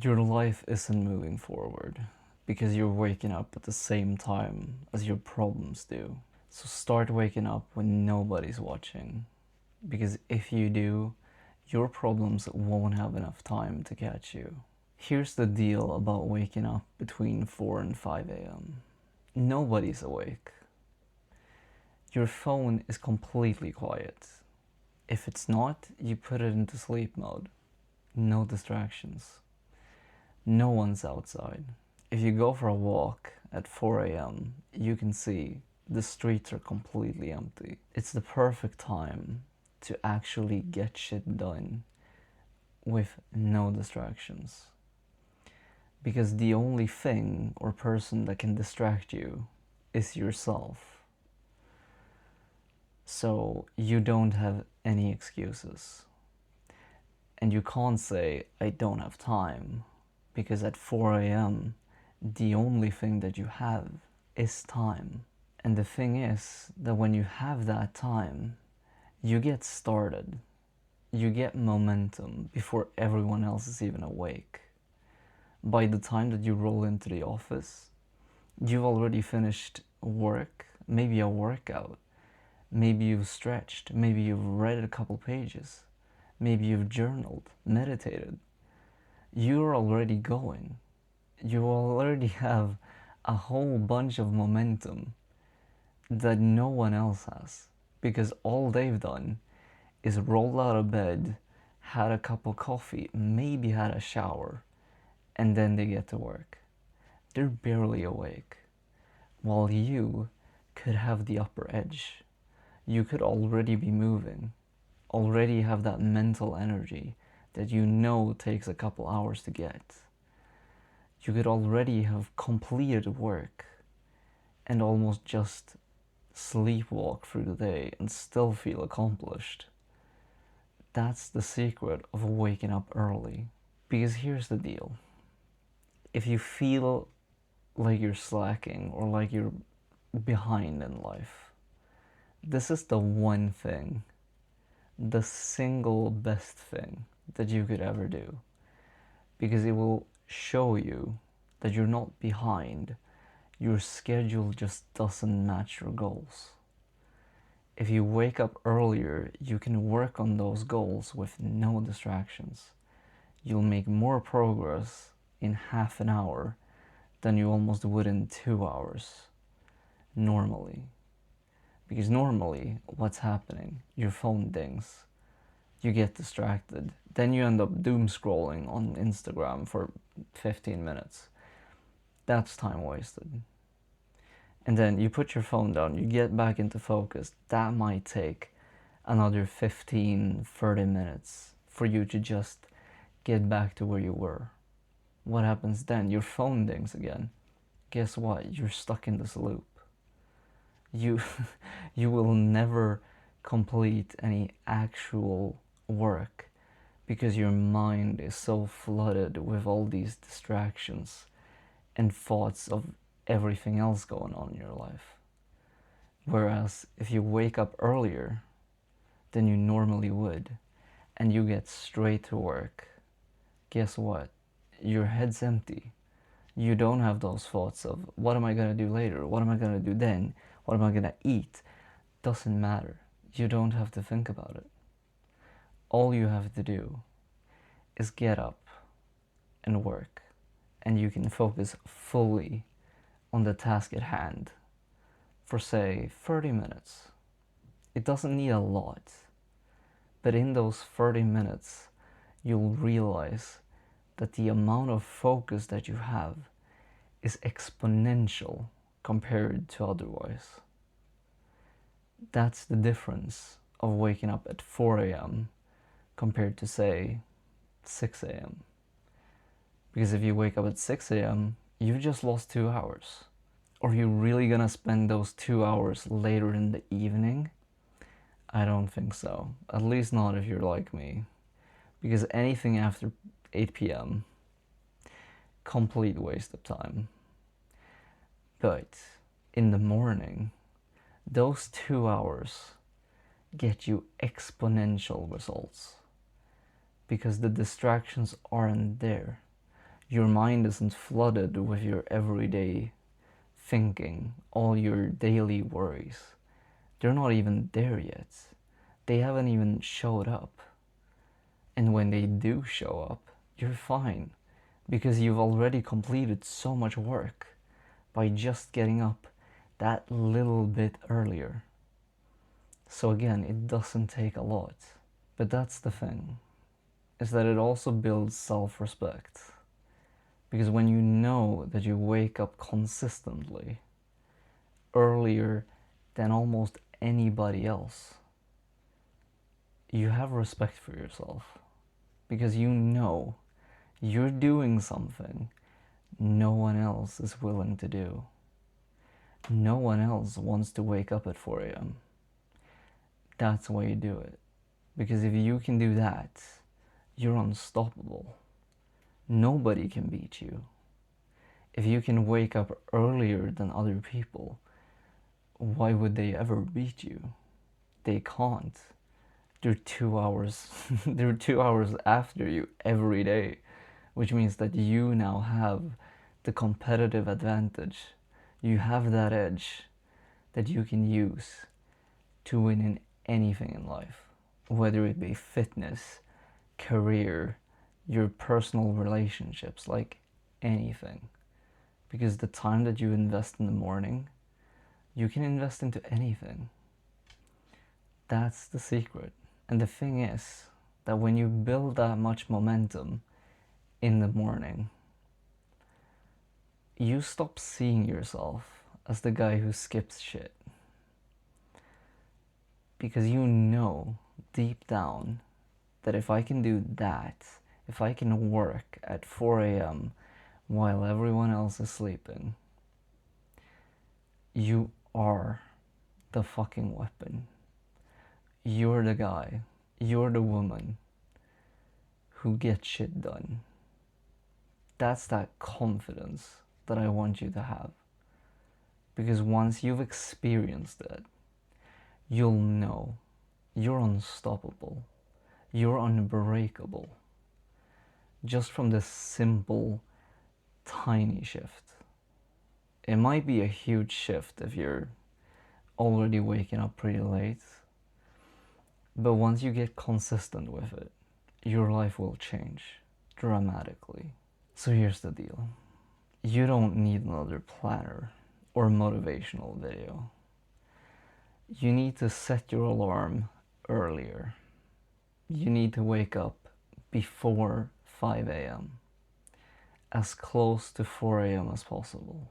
Your life isn't moving forward because you're waking up at the same time as your problems do. So start waking up when nobody's watching, because if you do, your problems won't have enough time to catch you. Here's the deal about waking up between 4 and 5 a.m. Nobody's awake. Your phone is completely quiet. If it's not, you put it into sleep mode. No distractions. No one's outside. If you go for a walk at 4 a.m., you can see the streets are completely empty. It's the perfect time to actually get shit done with no distractions. Because the only thing or person that can distract you is yourself. So you don't have any excuses. And you can't say, I don't have time, because at 4 a.m., the only thing that you have is time. And the thing is that when you have that time, you get started. You get momentum before everyone else is even awake. By the time that you roll into the office, you've already finished work, maybe a workout. Maybe you've stretched, maybe you've read a couple pages, maybe you've journaled, meditated. You're already going. You already have a whole bunch of momentum that no one else has, because all they've done is rolled out of bed, had a cup of coffee, maybe had a shower, and then they get to work. They're barely awake, while you could have the upper edge. You could already be moving, already have that mental energy that you know takes a couple hours to get. You could already have completed work and almost just sleepwalk through the day and still feel accomplished. That's the secret of waking up early. Because here's the deal. If you feel like you're slacking or like you're behind in life, this is the one thing, the single best thing that you could ever do, because it will show you that you're not behind. Your schedule just doesn't match your goals. If you wake up earlier, you can work on those goals with no distractions. You'll make more progress in half an hour than you almost would in 2 hours normally. Because normally, what's happening? Your phone dings, you get distracted, then you end up doom scrolling on Instagram for 15 minutes. That's time wasted. And then you put your phone down, you get back into focus. That might take another 15, 30 minutes for you to just get back to where you were. What happens then? Your phone dings again. Guess what? You're stuck in this loop. You will never complete any actual work because your mind is so flooded with all these distractions and thoughts of everything else going on in your life. Whereas if you wake up earlier than you normally would and you get straight to work, guess what? Your head's empty. You don't have those thoughts of, what am I going to do later? What am I going to do then? What am I going to eat? Doesn't matter. You don't have to think about it. All you have to do is get up and work, and you can focus fully on the task at hand for, say, 30 minutes. It doesn't need a lot, but in those 30 minutes, you'll realize that the amount of focus that you have is exponential compared to otherwise. That's the difference of waking up at 4 a.m. compared to, say, 6 a.m. Because if you wake up at 6 a.m., you've just lost 2 hours. Are you really gonna spend those 2 hours later in the evening? I don't think so. At least not if you're like me. Because anything after 8 p.m., complete waste of time. But in the morning, those 2 hours get you exponential results because the distractions aren't there. Your mind isn't flooded with your everyday thinking, all your daily worries. They're not even there yet. They haven't even showed up. And when they do show up, you're fine, because you've already completed so much work by just getting up that little bit earlier. So again, it doesn't take a lot. But that's the thing, is that it also builds self-respect. Because when you know that you wake up consistently, earlier than almost anybody else, you have respect for yourself. Because you know you're doing something no one else is willing to do. No one else wants to wake up at 4 a.m. That's why you do it. Because if you can do that, you're unstoppable. Nobody can beat you. If you can wake up earlier than other people, why would they ever beat you? They can't. They're 2 hours they're 2 hours after you every day, which means that you now have the competitive advantage. You have that edge that you can use to win in anything in life, whether it be fitness, career, your personal relationships, like anything. Because the time that you invest in the morning, you can invest into anything. That's the secret. And the thing is that when you build that much momentum in the morning, you stop seeing yourself as the guy who skips shit. Because you know deep down that if I can do that, if I can work at 4 a.m. while everyone else is sleeping, you are the fucking weapon. You're the guy, you're the woman who gets shit done. That's that confidence that I want you to have. Because once you've experienced it, you'll know you're unstoppable. You're unbreakable. Just from this simple, tiny shift. It might be a huge shift if you're already waking up pretty late. But once you get consistent with it, your life will change dramatically. So here's the deal. You don't need another planner or motivational video. You need to set your alarm earlier. You need to wake up before 5 a.m. as close to 4 a.m. as possible.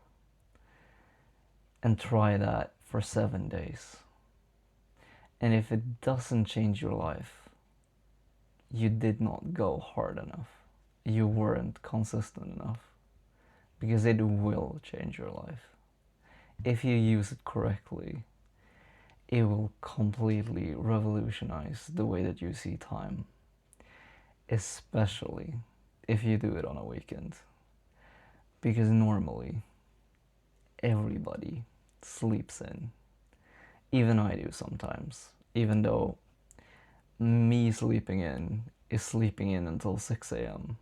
And try that for 7 days. And if it doesn't change your life, you did not go hard enough. You weren't consistent enough. Because it will change your life. If you use it correctly, it will completely revolutionize the way that you see time. Especially if you do it on a weekend. Because normally, everybody sleeps in. Even I do sometimes. Even though me sleeping in is sleeping in until 6 a.m.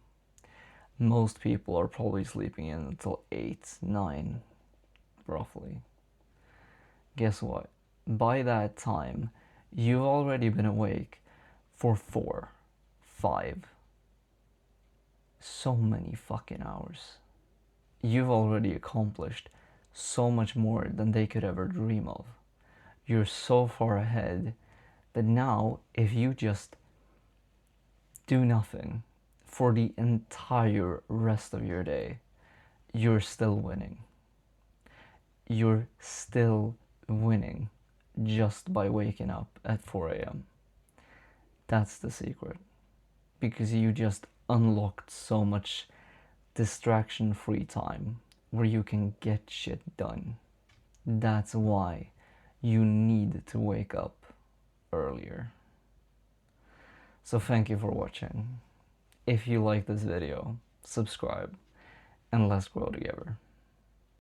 Most people are probably sleeping in until 8, 9, roughly. Guess what? By that time, you've already been awake for 4, 5, so many fucking hours. You've already accomplished so much more than they could ever dream of. You're so far ahead that now, if you just do nothing for the entire rest of your day, you're still winning. You're still winning just by waking up at 4 a.m. That's the secret. Because you just unlocked so much distraction-free time where you can get shit done. That's why you need to wake up earlier. So thank you for watching. If you like this video, subscribe and let's grow together.